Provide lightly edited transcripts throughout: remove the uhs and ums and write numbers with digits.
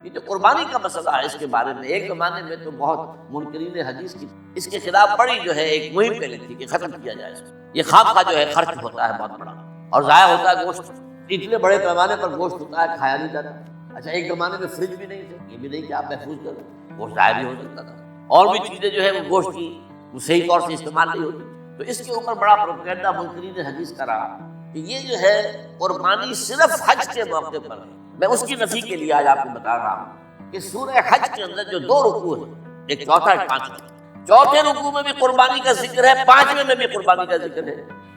یہ جو قربانی کا مسئلہ ہے، اس کے بارے میں ایک زمانے میں تو بہت منکرین حدیث کی اس کے خلاف بڑی جو ہے ایک مہم پھیلی تھی کہ ختم کیا جائے اس کو۔ یہ خام کا جو ہے خرچ ہوتا ہے بہت بڑا اور ضائع ہوتا ہے گوشت، اتنے بڑے پیمانے پر گوشت ہوتا ہے، کھایا نہیں جاتا۔ اچھا، ایک زمانے میں فریج بھی نہیں تھے، یہ بھی نہیں کہ آپ محفوظ کریں، گوشت ضائع بھی ہو سکتا تھا، اور بھی چیزیں جو ہے وہ گوشت کی وہ صحیح طور سے استعمال نہیں ہوتی۔ تو اس کے اوپر بڑا پروپیگنڈا منکرین حدیث کا رہا کہ یہ جو ہے قربانی صرف حج کے موقع پر ہے۔ میں اس کی نفی کے لیے آج آپ کو بتا رہا ہوں کہ سورہ حج کے اندر جو 2 رکوع ہیں، ایک چوتھا ایک پانچواں، چوتھے رکوع میں بھی قربانی کا ذکر ہے، پانچویں میں بھی قربانی کا ذکر ہے۔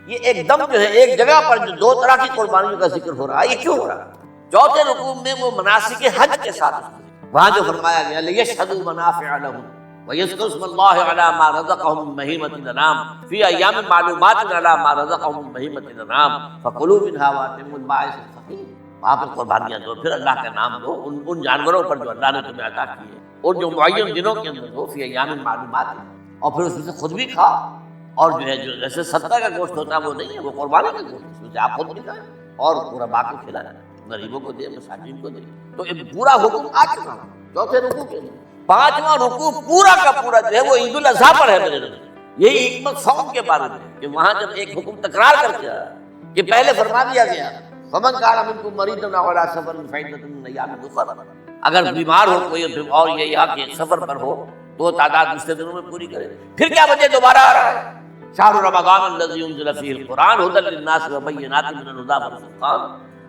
یہ ایک دم جو ہے ایک جگہ پر جو 2 طرح کی قربانیوں کا ذکر ہو رہا ہے، یہ کیوں ہو رہا ہے؟ چوتھے رکوع میں وہ مناسک حج کے ساتھ وہاں جو فرمایا گیا لِيَشْهَدُوا مَنَافِعَ لَهُمْ وَيَذْكُرُوا اسْمَ اللَّهِ عَلَىٰ مَا رَزَقَهُم مِّن بَهِيمَةِ الْأَنْعَامِ فِي أَيَّامٍ مَّعْلُومَاتٍ عَلَىٰ مَا رَزَقَهُم مِّن بَهِيمَةِ الْأَنْعَامِ فَكُلُوا مِنْهَا وَأَطْعِمُوا الْبَائِسَ الْفَقِيرَ۔ وہاں پر قربانیاں دو، پھر اللہ کا نام لو ان جانوروں پر جو اللہ نے تمہیں عطا کیے اور جو معین دنوں کے اندر ہو، فی ایام معلومات، اور پھر اس میں سے خود بھی کھا، اور جو ہے جو جیسے صدقہ کا گوشت ہوتا ہے وہ نہیں ہے، وہ قربانی کا گوشت، اس میں سے آپ خود بھی کھائیں اور غرباء کو کھلائیں، غریبوں کو دے، مساکین کو دے۔ تو ایک پورا حکم آ چکا چوتھے رکوع کے اندر۔ پانچواں رکوع پورا کا پورا جو ہے وہ عید الاضحیٰ پر ہے میرے نزدیک۔ یہی حکمت صوم کے بارے میں کہ وہاں جب ایک حکم تکرار کر کے آیا کہ پہلے فرما دیا گیا فَمَنْ كَانَ مِنكُم مَّرِيضًا أَوْ عَلَىٰ سَفَرٍ فَعِدَّةٌ مِّنْ أَيَّامٍ أُخَرَ، اگر بیمار ہو کوئی اور یہ یہاں کے سفر پر ہو تو تعداد دوسرے دنوں میں پوری کرے۔ پھر کیا وجہ دوبارہ آ رہا ہے؟ شهر رمضان الذي أنزل فيه القرآن هدى للناس وبينات من الهدى والفرقان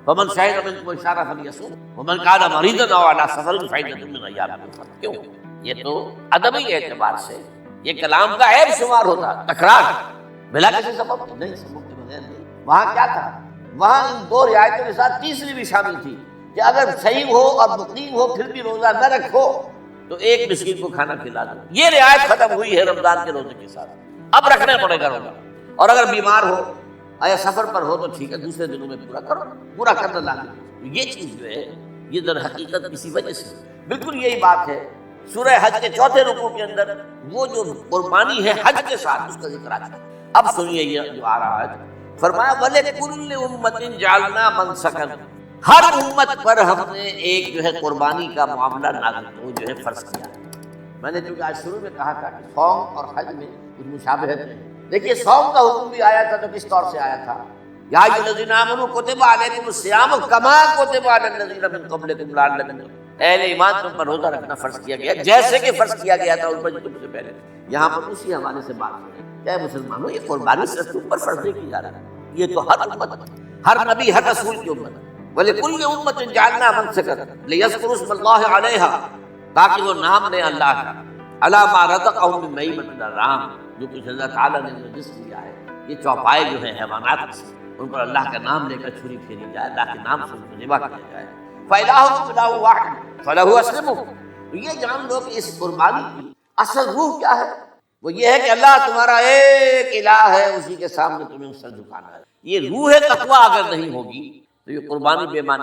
فمن شهد منكم الشهر فليصوم ومن كان مريضا أو على سفر فعدة من أيام أخرى۔ کیوں؟ یہ تو ادبی اعتبار سے یہ کلام کا عیب شمار ہوتا، تکرار بلا کسی سبب کے نہیں، سبب کے بغیر نہیں۔ وہاں کیا تھا؟ وہاں ان 2 رعایتوں کے ساتھ تیسری بھی شامل تھی کہ اگر صحیح ہو اور مقیم ہو پھر بھی روزہ نہ رکھو تو ایک مسکین کو کھانا کھلا دو۔ یہ رعایت ختم ہوئی ہے رمضان کے روزے کے ساتھ، اب رکھنا پڑے گا روزہ، اور اگر بیمار ہو یا سفر پر ہو تو ٹھیک ہے، دوسرے دنوں میں پورا کرو، پورا کرنا لازم۔ یہ چیز جو ہے یہ در حقیقت اسی وجہ سے بالکل یہی بات ہے۔ سورہ حج کے چوتھے رکوع کے اندر وہ جو قربانی ہے حج کے ساتھ اس کا ذکر آ چکا۔ اب سنیے یہ جو آ رہا ہے، فرمایا وَلِكُلِّ أُمَّةٍ جَعَلْنَا مَنسَكًا، ہر امت پر ہم نے ایک جو ہے قربانی کا معاملہ نازل جو ہے فرض کیا۔ میں نے چونکہ آج شروع میں کہا تھا کہ صوم اور حج میں کچھ مشابہت ہے۔ دیکھیے صوم کا حکم بھی آیا تھا تو کس طور سے آیا تھا؟ یا ایھا الذین آمنوا کتب علیکم الصیام کما کتب علی الذین من قبلکم لعلکم تتقون۔ اہل ایمان تم پر روزہ رکھنا فرض کیا گیا جیسے کہ فرض کیا گیا تھا ان پر جو تم سے پہلے۔ یہاں پر اسی حوالے سے بات ہو رہی ہے، اے مسلمانوں یہ قربانی صرف تم پر فرض نہیں کی جا رہی ہے، یہ تو ہر امت، ہر نبی، ہر رسول کی امت۔ وَلِكُلِّ أُمَّةٍ جَعَلْنَا مَنسَكًا لِيَذْكُرُوا اسْمَ اللَّهِ عَلَيْهَا، تاکہ وہ نام لیں اللہ کا، عَلَىٰ مَا رَزَقَهُم مِّن بَهِيمَةِ الْأَنْعَامِ، جو کچھ اللہ تعالیٰ نے انہیں رزق دیا ہے۔ یہ چوپائے جو ہیں حیوانات سے، ان پر اللہ کا نام لے کر چھری پھیری جائے، اللہ کے نام سے ان کو ذبح کیا جائے۔ فَإِلَٰهُكُمْ إِلَٰهٌ وَاحِدٌ فَلَهُ أَسْلِمُوا۔ تو یہ جان لو کہ اس قربانی کی اصل روح کیا ہے؟ وہ یہ ہے کہ اللہ تمہارا ایک الہ ہے، اسی کے سامنے تمہیں سر جھکانا ہے۔ یہ روح تقویٰ اگر نہیں ہوگی تو یہ قربانی بے معنی